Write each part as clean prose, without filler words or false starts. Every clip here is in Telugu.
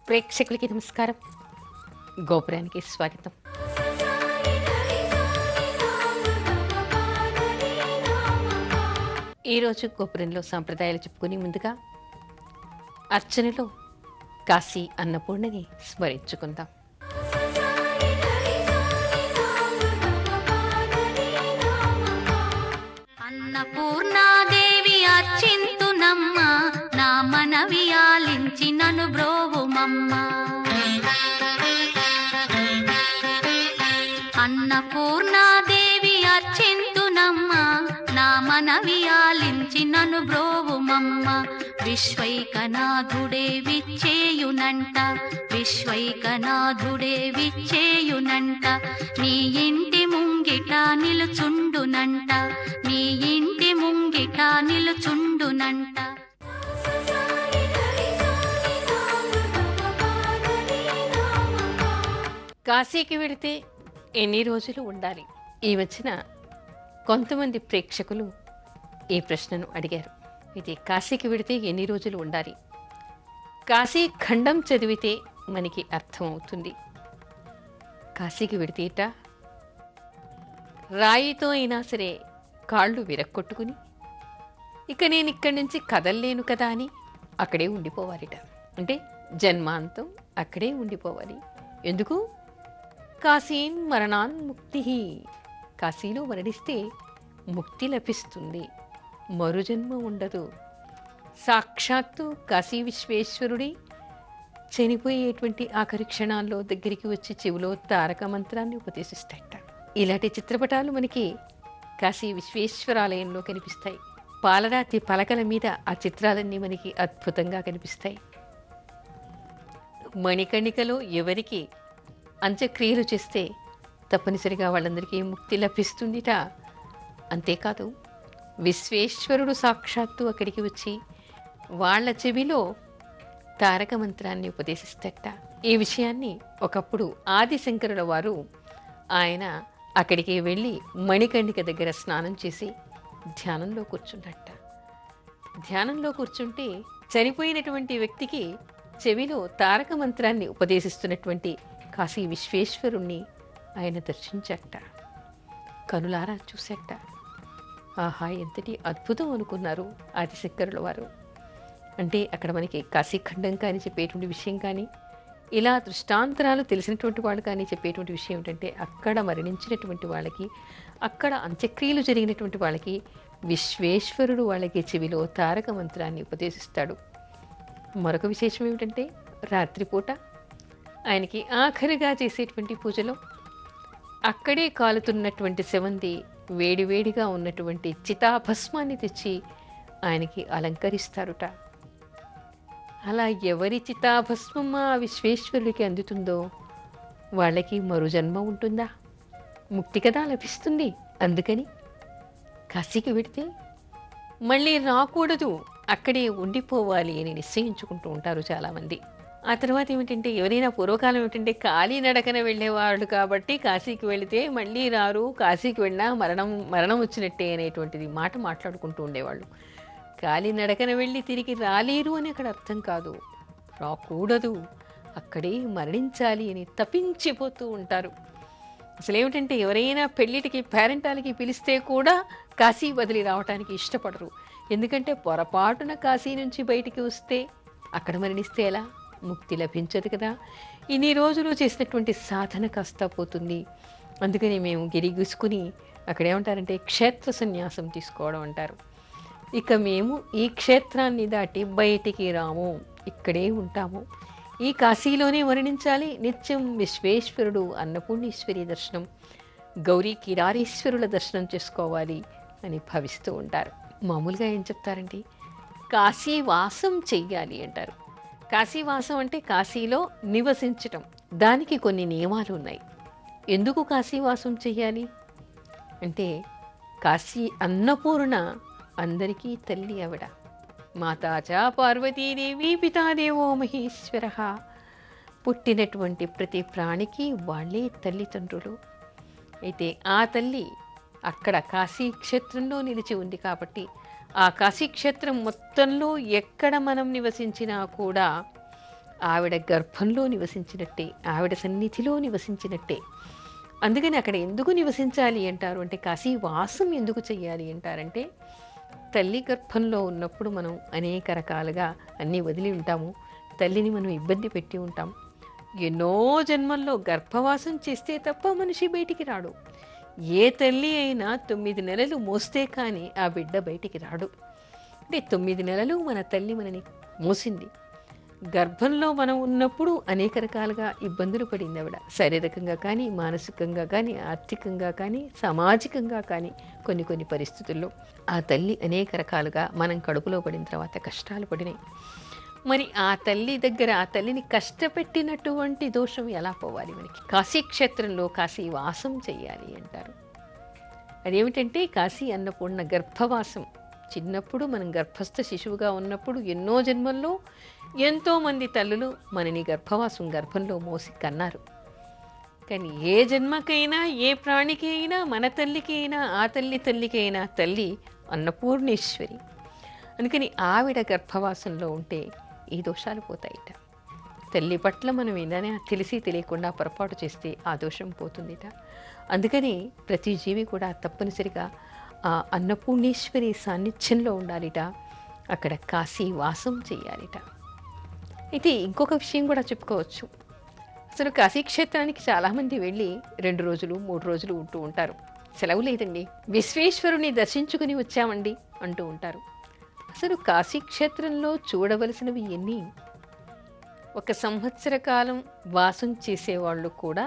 ప్రేక్షకులకి నమస్కారం. గోపురానికి స్వాగతం. ఈరోజు గోపురంలో సాంప్రదాయాలు చెప్పుకుని ముందుగా అర్చనలో కాశీ అన్నపూర్ణని స్మరించుకుందాం. అన్నపూర్ణాదేవి అర్చింతునమ్మ, నా మనవి ఆలించి నను బ్రోవుమమ్మ. అన్నపూర్ణాదేవి అర్చింతునమ్మ, నా మనవి ఆలించి నను బ్రోవుమమ్మ. విశ్వైకనాథుడే విచ్చేయునంట, విశ్వైకనాథుడే విచ్చేయునంట. నీ ఇంటి ముంగిట నిలుచుండునంట, నీ ఇంటి ముంగిట నిలుచుండునంట. కాశీకి వెళితే ఎన్ని రోజులు ఉండాలి? ఈ వచ్చిన కొంతమంది ప్రేక్షకులు ఈ ప్రశ్నను అడిగారు. అయితే కాశీకి వెళితే ఎన్ని రోజులు ఉండాలి? కాశీ ఖండం చదివితే మనకి అర్థమవుతుంది. కాశీకి వెడితేట రాయితో అయినా సరే కాళ్ళు విరక్కొట్టుకుని ఇక నేను ఇక్కడి నుంచి కదల్లేను కదా అని అక్కడే ఉండిపోవాలిట. అంటే జన్మాంతం అక్కడే ఉండిపోవాలి. ఎందుకు? కాశీన్ మరణాన్ ముక్తి, కాశీలో మరణిస్తే ముక్తి లభిస్తుంది, మరుజన్మ ఉండదు. సాక్షాత్తు కాశీ విశ్వేశ్వరుడి చనిపోయేటువంటి ఆఖరి క్షణాల్లో దగ్గరికి వచ్చి చెవిలో తారక మంత్రాన్ని ఉపదేశిస్తాయట. ఇలాంటి చిత్రపటాలు మనకి కాశీ విశ్వేశ్వరాలయంలో కనిపిస్తాయి. పాలరాతి పలకల మీద ఆ చిత్రాలన్నీ మనకి అద్భుతంగా కనిపిస్తాయి. మణికణికలో ఎవరికి అంత్యక్రియలు చేస్తే తప్పనిసరిగా వాళ్ళందరికీ ముక్తి లభిస్తుందిట. అంతేకాదు విశ్వేశ్వరుడు సాక్షాత్తు అక్కడికి వచ్చి వాళ్ళ చెవిలో తారక మంత్రాన్ని ఉపదేశిస్తట. ఈ విషయాన్ని ఒకప్పుడు ఆదిశంకరుల వారు ఆయన అక్కడికి వెళ్ళి మణికణిక దగ్గర స్నానం చేసి ధ్యానంలో కూర్చున్నట్ట. ధ్యానంలో కూర్చుంటే చనిపోయినటువంటి వ్యక్తికి చెవిలో తారక మంత్రాన్ని ఉపదేశిస్తున్నటువంటి కాశీ విశ్వేశ్వరుణ్ణి ఆయన దర్శించట, కనులారా చూసట. ఆహా, ఎంతటి అద్భుతం అనుకున్నారు ఆదిశంకరుల వారు. అంటే అక్కడ మనకి కాశీఖండం కానీ చెప్పేటువంటి విషయం కానీ, ఇలా దృష్టాంతరాలు తెలిసినటువంటి వాళ్ళు కానీ చెప్పేటువంటి విషయం ఏంటంటే, అక్కడ మరణించినటువంటి వాళ్ళకి, అక్కడ అంత్యక్రియలు జరిగినటువంటి వాళ్ళకి విశ్వేశ్వరుడు వాళ్ళకి చెవిలో తారక మంత్రాన్ని ఉపదేశిస్తాడు. మరొక విశేషం ఏమిటంటే, రాత్రిపూట ఆయనకి ఆఖరిగా చేసేటువంటి పూజలో అక్కడే కాలుతున్నటువంటి సెవంది వేడివేడిగా ఉన్నటువంటి చితాభస్మాన్ని తెచ్చి ఆయనకి అలంకరిస్తారుట. అలా ఎవరి చితాభస్మం ఆ విశ్వేశ్వరుడికి అందుతుందో వాళ్ళకి మరో జన్మ ఉంటుందా? ముక్తి కదా లభిస్తుంది. అందుకని కాశీకి వెడితే మళ్ళీ రాకూడదు, అక్కడే ఉండిపోవాలి అని నిశ్చయించుకుంటూ ఉంటారు చాలామంది. ఆ తర్వాత ఏమిటంటే, ఎవరైనా పూర్వకాలం ఏమిటంటే కాలినడకన వెళ్ళేవాళ్ళు కాబట్టి కాశీకి వెళితే మళ్ళీ రారు, కాశీకి వెళ్ళినా మరణం వచ్చినట్టే అనేటువంటిది మాట మాట్లాడుకుంటూ ఉండేవాళ్ళు. కాలినడకన వెళ్ళి తిరిగి రాలేరు అని అక్కడ అర్థం కాదు, రాకూడదు, అక్కడే మరణించాలి అని తపించిపోతూ ఉంటారు. అసలు ఏమిటంటే, ఎవరైనా పెళ్ళిటికి పేరెంటాలకి పిలిస్తే కూడా కాశీ వదిలి రావటానికి ఇష్టపడరు. ఎందుకంటే పొరపాటున కాశీ నుంచి బయటికి వస్తే అక్కడ మరణిస్తే ఎలా? ముక్తి లభించదు కదా. ఇన్ని రోజులు చేసినటువంటి సాధన కాస్త పోతుంది. అందుకని మేము గిరిగూసుకుని అక్కడేమంటారంటే క్షేత్ర సన్యాసం తీసుకోవడం అంటారు. ఇక మేము ఈ క్షేత్రాన్ని దాటి బయటికి రాము, ఇక్కడే ఉంటాము, ఈ కాశీలోనే మరణించాలి, నిత్యం విశ్వేశ్వరుడు అన్నపూర్ణేశ్వరి దర్శనం, గౌరీ కిరారీశ్వరుల దర్శనం చేసుకోవాలి అని భావిస్తూ ఉంటారు. మామూలుగా ఏం చెప్తారండి, కాశీవాసం చెయ్యాలి అంటారు. కాశీవాసం అంటే కాశీలో నివసించటం. దానికి కొన్ని నియమాలు ఉన్నాయి. ఎందుకు కాశీవాసం చెయ్యాలి అంటే, కాశీ అన్నపూర్ణ అందరికీ తల్లి ఆవిడ. మాతాచా పార్వతీదేవి పితాదేవో మహేశ్వర. పుట్టినటువంటి ప్రతి ప్రాణికి వాళ్ళే తల్లిదండ్రులు. అయితే ఆ తల్లి అక్కడ కాశీ క్షేత్రంలో నిలిచి ఉంది కాబట్టి ఆ కాశీక్షేత్రం మొత్తంలో ఎక్కడ మనం నివసించినా కూడా ఆవిడ గర్భంలో నివసించినట్టే, ఆవిడ సన్నిధిలో నివసించినట్టే. అందుకని అక్కడ ఎందుకు నివసించాలి అంటారు అంటే, కాశీ వాసం ఎందుకు చెయ్యాలి అంటారంటే, తల్లి గర్భంలో ఉన్నప్పుడు మనం అనేక రకాలుగా అన్నీ వదిలి ఉంటాము. తల్లిని మనం ఇబ్బంది పెట్టి ఉంటాం. ఎన్నో జన్మల్లో గర్భవాసం చేస్తే తప్ప మనిషి బయటికి రాడు. ఏ తల్లి అయినా 9 నెలలు మోస్తే కానీ ఆ బిడ్డ బయటికి రాడు. అంటే 9 నెలలు మన తల్లి మనని మోసింది. గర్భంలో మనం ఉన్నప్పుడు అనేక రకాలుగా ఇబ్బందులు పడింది ఆవిడ. శారీరకంగా కానీ, మానసికంగా కానీ, ఆర్థికంగా కానీ, సామాజికంగా కానీ కొన్ని పరిస్థితుల్లో ఆ తల్లి అనేక రకాలుగా మనం కడుపులో పడిన తర్వాత కష్టాలు పడినాయి. మరి ఆ తల్లి దగ్గర ఆ తల్లిని కష్టపెట్టినటువంటి దోషం ఎలా పోవాలి మనకి? కాశీక్షేత్రంలో కాశీ వాసం చెయ్యాలి అంటారు. అదేమిటంటే కాశీ అన్నపూర్ణ గర్భవాసం. చిన్నప్పుడు మనం గర్భస్థ శిశువుగా ఉన్నప్పుడు ఎన్నో జన్మల్లో ఎంతోమంది తల్లులు మనని గర్భంలో మోసి కన్నారు. కానీ ఏ జన్మకైనా, ఏ ప్రాణికి అయినా, మన తల్లికి అయినా, ఆ తల్లికి అయినా తల్లి అన్నపూర్ణేశ్వరి. అందుకని ఆవిడ గర్భవాసంలో ఉంటే ఈ దోషాలు పోతాయిట. తల్లి పట్ల మనం ఏదైనా తెలిసి తెలియకుండా పొరపాటు చేస్తే ఆ దోషం పోతుందిట. అందుకని ప్రతి జీవి కూడా తప్పనిసరిగా ఆ అన్నపూర్ణేశ్వరి సాన్నిధ్యంలో ఉండాలిట. అక్కడ కాశీ వాసం చేయాలిట. అయితే ఇంకొక విషయం కూడా చెప్పుకోవచ్చు. అసలు కాశీక్షేత్రానికి చాలామంది వెళ్ళి 2 రోజులు 3 రోజులు ఉంటూ ఉంటారు. సెలవు లేదండి, విశ్వేశ్వరుని దర్శించుకుని వచ్చామండి అంటూ ఉంటారు. అసలు కాశీక్షేత్రంలో చూడవలసినవి ఎన్ని? 1 సంవత్సర కాలం వాసం చేసేవాళ్ళు కూడా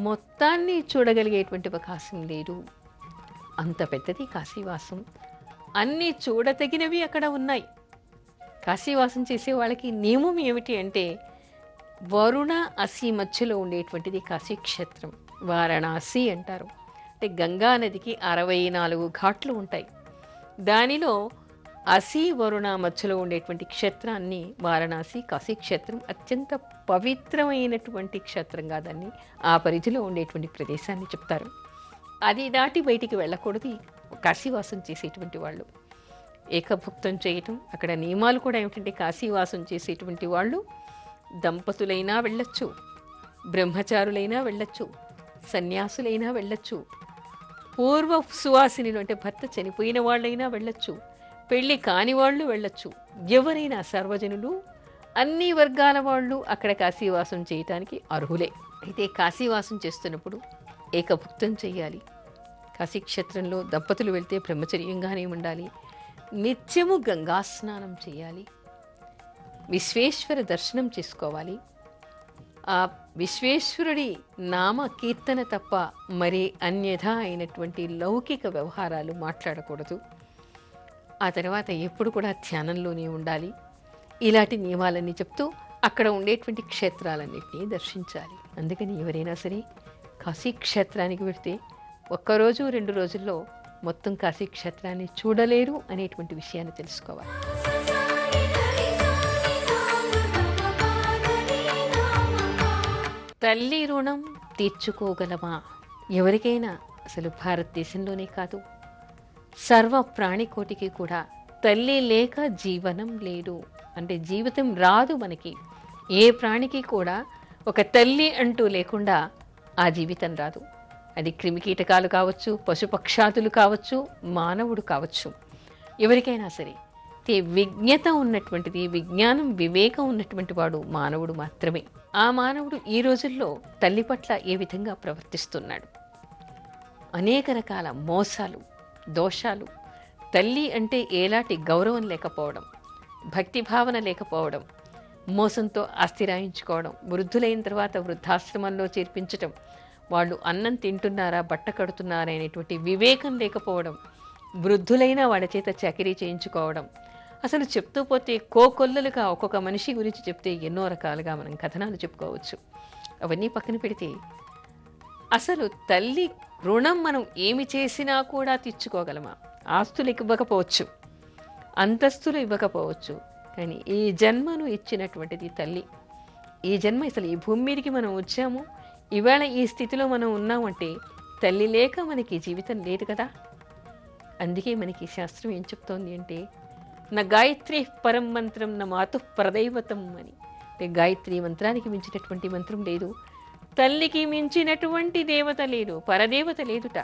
మొత్తాన్ని చూడగలిగేటువంటి అవకాశం లేదు. అంత పెద్దది కాశీవాసం. అన్నీ చూడతగినవి అక్కడ ఉన్నాయి. కాశీవాసం చేసే వాళ్ళకి నియమం ఏమిటి అంటే, వరుణ అసి మధ్యలో ఉండేటువంటిది కాశీక్షేత్రం. వారణాసి అంటారు. అంటే గంగా నదికి 64 ఘాట్లు ఉంటాయి. దానిలో అసి వరుణ మధ్యలో ఉండేటువంటి క్షేత్రాన్ని వారణాసి కాశీక్షేత్రం అత్యంత పవిత్రమైనటువంటి క్షేత్రంగా దాన్ని ఆ పరిధిలో ఉండేటువంటి ప్రదేశాన్ని చెప్తారు. అది దాటి బయటికి వెళ్ళకూడదు కాశీవాసం చేసేటువంటి వాళ్ళు. ఏకభుక్తం చేయటం, అక్కడ నియమాలు కూడా ఏమిటంటే, కాశీవాసం చేసేటువంటి వాళ్ళు దంపతులైనా వెళ్ళొచ్చు, బ్రహ్మచారులైనా వెళ్ళొచ్చు, సన్యాసులైనా వెళ్ళొచ్చు, పూర్వ సువాసినులు అంటే భర్త చనిపోయిన వాళ్ళైనా వెళ్ళొచ్చు, పెళ్ళి కాని వాళ్ళు వెళ్ళొచ్చు. ఎవరైనా సర్వజనులు, అన్ని వర్గాల వాళ్ళు అక్కడ కాశీవాసం చేయటానికి అర్హులే. అయితే కాశీవాసం చేస్తున్నప్పుడు ఏకభుక్తం చెయ్యాలి. కాశీక్షేత్రంలో దంపతులు వెళ్తే బ్రహ్మచర్యంగానే ఉండాలి. నిత్యము గంగా స్నానం చేయాలి. విశ్వేశ్వర దర్శనం చేసుకోవాలి. ఆ విశ్వేశ్వరుడి నామ కీర్తన తప్ప మరి అన్యథా అయినటువంటి లౌకిక వ్యవహారాలు మాట్లాడకూడదు. ఆ తర్వాత ఎప్పుడు కూడా ధ్యానంలోనే ఉండాలి. ఇలాంటి నియమాలన్నీ చెప్తూ అక్కడ ఉండేటువంటి క్షేత్రాలన్నింటినీ దర్శించాలి. అందుకని ఎవరైనా సరే కాశీక్షేత్రానికి వెళితే 1 రోజు 2 రోజుల్లో మొత్తం కాశీక్షేత్రాన్ని చూడలేరు అనేటువంటి విషయాన్ని తెలుసుకోవాలి. తల్లి రుణం తీర్చుకోగలమా? ఎవరికైనా, అసలు భారతదేశంలోనే కాదు, సర్వ ప్రాణికోటికి కూడా తల్లి లేక జీవనం లేదు. అంటే జీవితం రాదు మనకి. ఏ ప్రాణికి కూడా ఒక తల్లి అంటూ లేకుండా ఆ జీవితం రాదు. అది క్రిమికీటకాలు కావచ్చు, పశుపక్షాదులు కావచ్చు, మానవుడు కావచ్చు, ఎవరికైనా సరే విజ్ఞత ఉన్నటువంటిది, విజ్ఞానం, వివేకం ఉన్నటువంటి వాడు మానవుడు మాత్రమే. ఆ మానవుడు ఈ రోజుల్లో తల్లి పట్ల ఏ విధంగా ప్రవర్తిస్తున్నాడు? అనేక రకాల మోసాలు, దోషాలు, తల్లి అంటే ఏలాంటి గౌరవం లేకపోవడం, భక్తి భావన లేకపోవడం, మోసంతో ఆస్తి రాయించుకోవడం, వృద్ధులైన తర్వాత వృద్ధాశ్రమంలో చేర్పించటం, వాళ్ళు అన్నం తింటున్నారా, బట్ట కడుతున్నారా అనేటువంటి వివేకం లేకపోవడం, వృద్ధులైన వాళ్ళ చేత చాకిరీ చేయించుకోవడం. అసలు చెప్తూ పోతే కోకొల్లలుగా ఒక్కొక్క మనిషి గురించి చెప్తే ఎన్నో రకాలుగా మనం కథనాలు చెప్పుకోవచ్చు. అవన్నీ పక్కన పెడితే అసలు తల్లి రుణం మనం ఏమి చేసినా కూడా తీర్చుకోగలమా? ఆస్తులు ఇవ్వకపోవచ్చు, అంతస్తులు ఇవ్వకపోవచ్చు, కానీ ఈ జన్మను ఇచ్చినటువంటిది తల్లి. ఈ జన్మ, అసలు ఈ భూమి మీదకి మనం వచ్చాము, ఇవాళ ఈ స్థితిలో మనం ఉన్నామంటే తల్లి లేక మనకి జీవితం లేదు కదా. అందుకే మనకి శాస్త్రం ఏం చెప్తోంది అంటే, నా గాయత్రి పరం మంత్రం నా మాతు ప్రదైవతం అని. గాయత్రి మంత్రానికి మించినటువంటి మంత్రం లేదు, తల్లికి మించినటువంటి దేవత లేదు, పరదేవత లేదుట.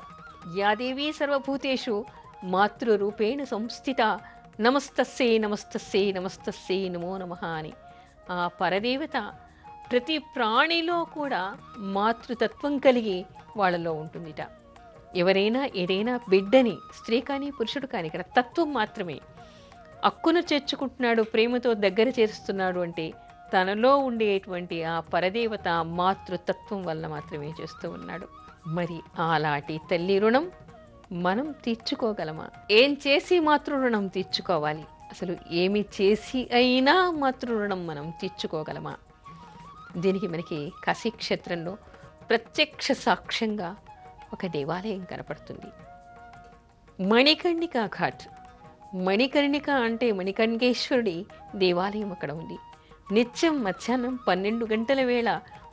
యాదేవీ సర్వభూతేషు మాతృరూపేణ సంస్థిత నమస్తస్సే నమస్తస్సే నమస్తస్సే నమో నమః అని ఆ పరదేవత ప్రతి ప్రాణిలో కూడా మాతృతత్వం కలిగి వాళ్ళలో ఉంటుందిట. ఎవరైనా ఏదైనా బిడ్డని, స్త్రీ కానీ పురుషుడు కానీ, ఇక్కడ తత్వం మాత్రమే అక్కున చేర్చుకుంటున్నాడు, ప్రేమతో దగ్గర చేరుస్తున్నాడు అంటే తనలో ఉండేటువంటి ఆ పరదేవత మాతృతత్వం వల్ల మాత్రమే చేస్తూ ఉన్నాడు. మరి అలాంటి తల్లి రుణం మనం తీర్చుకోగలమా? ఏం చేసి మాతృ రుణం తీర్చుకోవాలి? అసలు ఏమి చేసి అయినా మాతృ రుణం మనం తీర్చుకోగలమా? దీనికి మనకి కాశీక్షేత్రంలో ప్రత్యక్ష సాక్ష్యంగా ఒక దేవాలయం కనపడుతుంది. మణికర్ణికా ఘాట్. మణికర్ణిక అంటే మణికర్ణికేశ్వరుడి దేవాలయం అక్కడ ఉంది. నిత్యం మధ్యాహ్నం 12 గంటల వేళ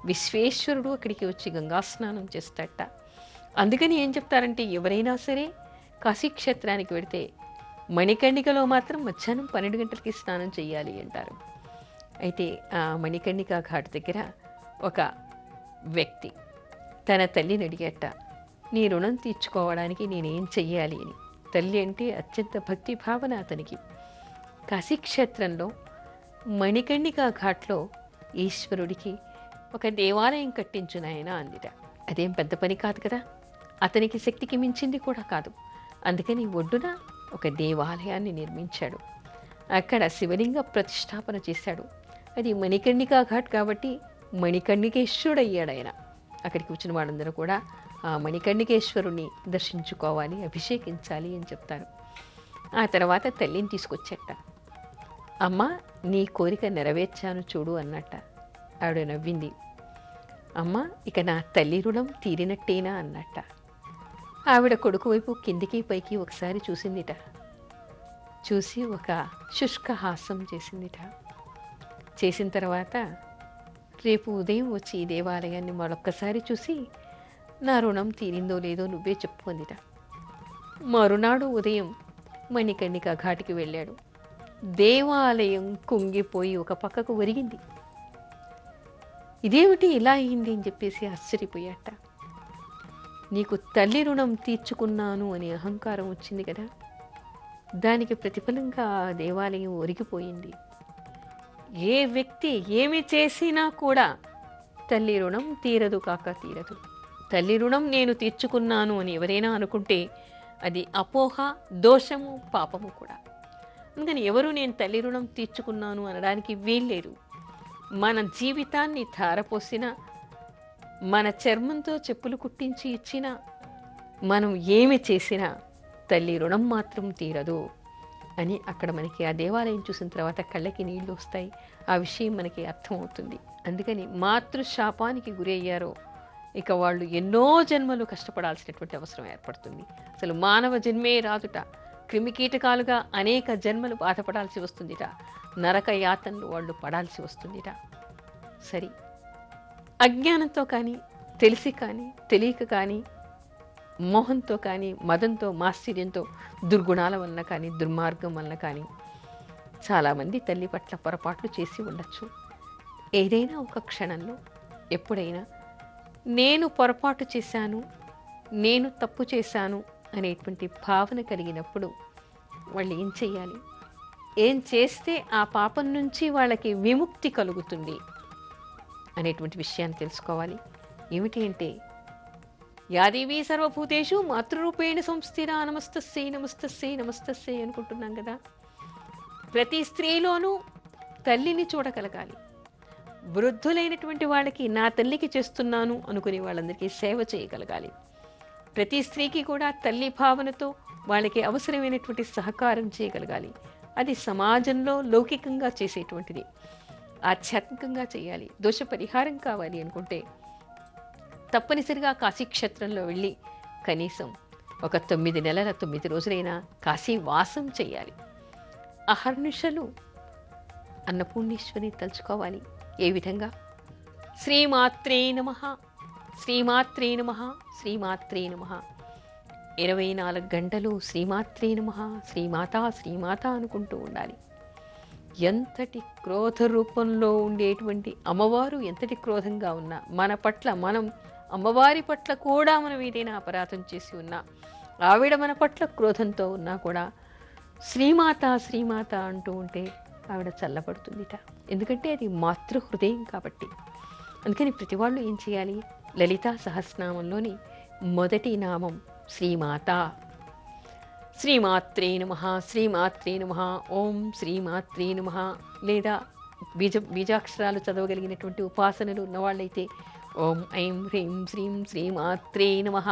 విశ్వేశ్వరుడు అక్కడికి వచ్చి గంగా స్నానం చేస్తాడట. అందుకని ఏం చెప్తారంటే ఎవరైనా సరే కాశీక్షేత్రానికి వెడితే మణికర్ణికలో మాత్రం మధ్యాహ్నం 12 గంటలకి స్నానం చేయాలి అంటారు. అయితే ఆ మణికర్ణికా ఘాట్ దగ్గర ఒక వ్యక్తి తన తల్లిని అడిగేట, నీ రుణం తీర్చుకోవడానికి నేనేం చెయ్యాలి అని. తల్లి అంటే అత్యంత భక్తి భావన అతనికి. కాశీక్షేత్రంలో మణికర్ణికా ఘాట్లో ఈశ్వరుడికి ఒక దేవాలయం కట్టించు నాయనా అందిట. అదేం పెద్ద పని కాదు కదా, అతనికి శక్తికి మించింది కూడా కాదు. అందుకని ఒడ్డున ఒక దేవాలయాన్ని నిర్మించాడు. అక్కడ శివలింగ ప్రతిష్టాపన చేశాడు. అది మణికర్ణికా ఘాట్ కాబట్టి మణికర్ణికేశ్వరుడు అయ్యాడు ఆయన. అక్కడికి వచ్చిన వాళ్ళందరూ కూడా ఆ మణికర్ణికేశ్వరుని దర్శించుకోవాలి, అభిషేకించాలి అని చెప్తారు. ఆ తర్వాత తల్లిని తీసుకొచ్చట. అమ్మ, నీ కోరిక నెరవేర్చాను చూడు అన్నట్ట. ఆవిడ నవ్వింది. అమ్మ, ఇక నా తల్లి రుణం తీరినట్టేనా అన్నట్ట. ఆవిడ కొడుకు వైపు కిందికి పైకి ఒకసారి చూసిందిట. చూసి ఒక శుష్కహాసం చేసిందిట. చేసిన తర్వాత రేపు ఉదయం వచ్చి ఈ దేవాలయాన్ని మరొక్కసారి చూసి నా రుణం తీరిందో లేదో నువ్వే చెప్పు అందిట. మరునాడు ఉదయం మణికర్ణికా ఘాటికి వెళ్ళాడు. దేవాలయం కుంగిపోయి ఒక పక్కకు ఒరిగింది. ఇదేమిటి ఇలా అయింది అని చెప్పేసి ఆశ్చర్యపోయాట. నీకు తల్లి రుణం తీర్చుకున్నాను అనే అహంకారం వచ్చింది కదా, దానికి ప్రతిఫలంగా ఆ దేవాలయం ఒరిగిపోయింది. ఏ వ్యక్తి ఏమి చేసినా కూడా తల్లి రుణం తీరదు కాక తీరదు. తల్లి రుణం నేను తీర్చుకున్నాను అని ఎవరైనా అనుకుంటే అది అపోహ, దోషము, పాపము కూడా. అందుకని ఎవరు నేను తల్లి రుణం తీర్చుకున్నాను అనడానికి వీల్లేదు. మన జీవితాన్ని ధారపోసిన, మన చర్మంతో చెప్పులు కుట్టించి ఇచ్చిన, మనం ఏమి చేసినా తల్లి రుణం మాత్రం తీరదు అని అక్కడ మనకి ఆ దేవాలయం చూసిన తర్వాత కళ్ళకి నీళ్లు వస్తాయి. ఆ విషయం మనకి అర్థమవుతుంది. అందుకని మాతృశాపానికి గురి అయ్యారో ఇక వాళ్ళు ఎన్నో జన్మలు కష్టపడాల్సినటువంటి అవసరం ఏర్పడుతుంది. అసలు మానవ జన్మే రాదుట, క్రిమికీటకాలుగా అనేక జన్మలు బాధపడాల్సి వస్తుందిట, నరక యాతనలు వాళ్ళు పడాల్సి వస్తుందిట. సరి, అజ్ఞానంతో కానీ, తెలిసి కానీ, తెలియక కానీ, మోహంతో కానీ, మదంతో, మాశ్చర్యంతో, దుర్గుణాల వలన కానీ, దుర్మార్గం వలన కానీ చాలామంది తల్లి పట్ల పొరపాట్లు చేసి ఉండొచ్చు. ఏదైనా ఒక క్షణంలో ఎప్పుడైనా నేను పొరపాటు చేశాను, నేను తప్పు చేశాను అనేటువంటి భావన కలిగినప్పుడు వాళ్ళు ఏం చెయ్యాలి? ఏం చేస్తే ఆ పాపం నుంచి వాళ్ళకి విముక్తి కలుగుతుంది అనేటువంటి విషయాన్ని తెలుసుకోవాలి. ఏమిటి అంటే, యాదేవీ సర్వభూతేషు మాతృరూపేణ సంస్థిరా నమస్తస్సే నమస్తస్సే నమస్తస్సే అనుకుంటున్నాం కదా. ప్రతి స్త్రీలోనూ తల్లిని చూడగలగాలి. వృద్ధులైనటువంటి వాళ్ళకి నా తల్లికి చేస్తున్నాను అనుకునే వాళ్ళందరికీ సేవ చేయగలగాలి. ప్రతి స్త్రీకి కూడా తల్లి భావనతో వాళ్ళకి అవసరమైనటువంటి సహకారం చేయగలగాలి. అది సమాజంలో లౌకికంగా చేసేటువంటిది, ఆధ్యాత్మికంగా చేయాలి. దోష పరిహారం కావాలి అనుకుంటే తప్పనిసరిగా కాశీక్షేత్రంలో వెళ్ళి కనీసం ఒక 9 నెలల 9 రోజులైనా కాశీ వాసం చేయాలి. అహర్నిశలు అన్నపూర్ణేశ్వరిని తలుచుకోవాలి. ఏ విధంగా? శ్రీమాత్రే నమః, శ్రీమాత్రే నమః, శ్రీమాత్రే నమః. 24 గంటలు శ్రీమాత్రే నమః, శ్రీమాత శ్రీమాత అనుకుంటూ ఉండాలి. ఎంతటి క్రోధ రూపంలో ఉండేటువంటి అమ్మవారు ఎంతటి క్రోధంగా ఉన్నా మన పట్ల, మనం అమ్మవారి పట్ల కూడా మనం ఏదైనా అపరాధం చేసి ఉన్నా, ఆవిడ మన పట్ల క్రోధంతో ఉన్నా కూడా శ్రీమాత శ్రీమాత అంటూ ఉంటే ఆవిడ చల్లబడుతుందిట. ఎందుకంటే అది మాతృహృదయం కాబట్టి. అందుకని ప్రతి వాళ్ళు ఏం చేయాలి? లలితా సహస్రనామంలోని మొదటి నామం శ్రీమాత. శ్రీమాత్రే నమః, శ్రీమాత్రే నమః, ఓం శ్రీమాత్రే నమః. లేదా బీజాక్షరాలు చదవగలిగినటువంటి ఉపాసనలు ఉన్నవాళ్ళైతే ఓం ఐం హ్రీం శ్రీం శ్రీమాత్రే నమః.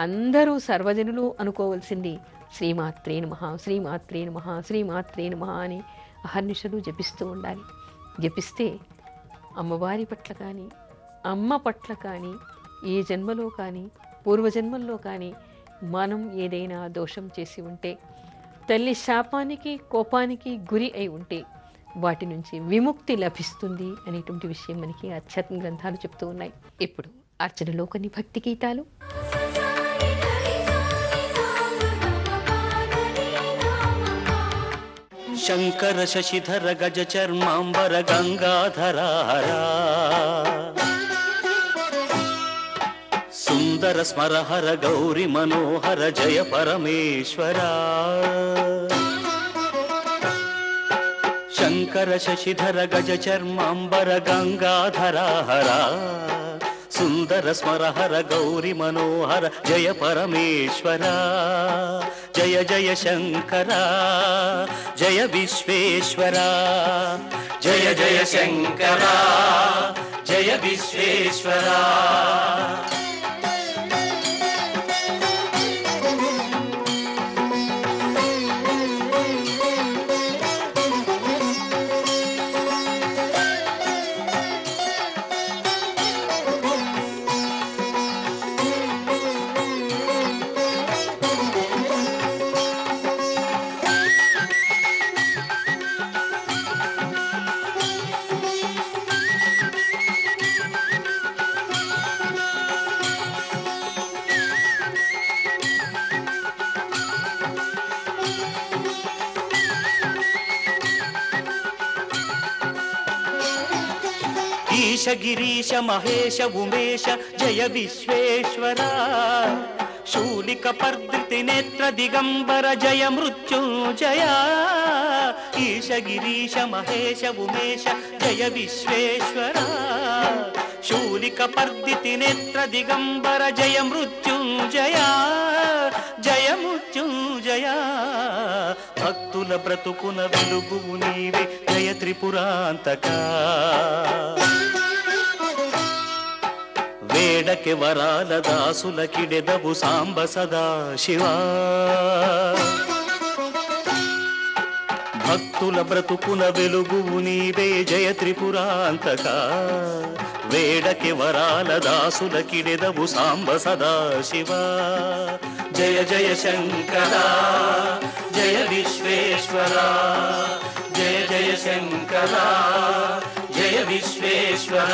అందరూ సర్వజనులు అనుకోవలసింది శ్రీమాత్రే నమః, శ్రీమాత్రే నమః, శ్రీమాత్రే నమః అని అహర్నిశలు జపిస్తూ ఉండాలి. జపిస్తే అమ్మవారి పట్ల కానీ, అమ్మ పట్ల కానీ, ఏ జన్మలో కానీ, పూర్వజన్మల్లో కానీ మనం ఏదైనా దోషం చేసి ఉంటే, తల్లి శాపానికి కోపానికి గురి అయి ఉంటే వాటి నుంచి విముక్తి లభిస్తుంది అనేటువంటి విషయం మనకి ఆధ్యాత్మిక గ్రంథాలు చెప్తూ ఉన్నాయి. ఇప్పుడు అర్చనలో కొన్ని భక్తి గీతాలు. శంకర శశిధర గజ చర్మాంబర గంగాధరారా, సుందర స్మరహర గౌరి మనోహర జయ పరమేశ్వరా. శంకర శశిధర గజ చర్మాంబర గంగాధరారా, సుందర స్మరహర గౌరి మనోహర జయ పరమేశ్వరా. జయ జయ శంకర జయ విశ్వేశ్వర, జయ జయ శంకర జయ విశ్వేశ్వర. ఈశ గిరీశ మహేశ ఉమేశ జయ విశ్వేశ్వర, శూలిక పర్ధృతి నేత్ర దిగంబర జయ మృత్యుంజయ. ఈశ గిరీశ మహేశ ఉమేశ జయ విశ్వేశ్వర, శూలిక పర్ధృతి నేత్ర దిగంబర జయ మృత్యుంజయ, జయ మృత్యుంజయ. భక్తుల బ్రతుకున వెలుగు నీవే జయ త్రిపురాంతక, వేడకి వరాల దాసుల కిడెదవు సాంబ సదా శివా. భక్తుల బ్రతుకున వెలుగు నీవే జయ త్రిపురాంతక, వేడకి వరాల దాసుల కిడెదవు సాంబ సదా శివా. జయ జయ శంకర జయ విశ్వేశ్వర, జయ జయ శంకర జయ విశ్వేశ్వర.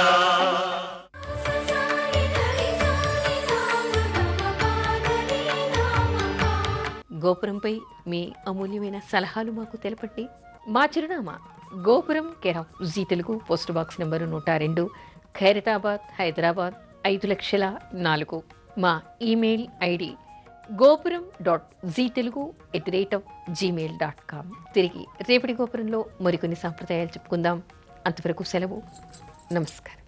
గోపురంపై మీ అమూల్యమైన సలహాలు మాకు తెలపండి. మా చిరునామా Gopuram, care of Zee Telugu, post box number 102, Khairatabad, Hyderabad 5,04,000. మా ఈమెయిల్ ఐడి gopuram.ztelugu@gmail.com. తిరిగి రేపటి గోపురంలో మరికొన్ని సాంప్రదాయాలు చెప్పుకుందాం. అంతవరకు సెలవు. నమస్కారం.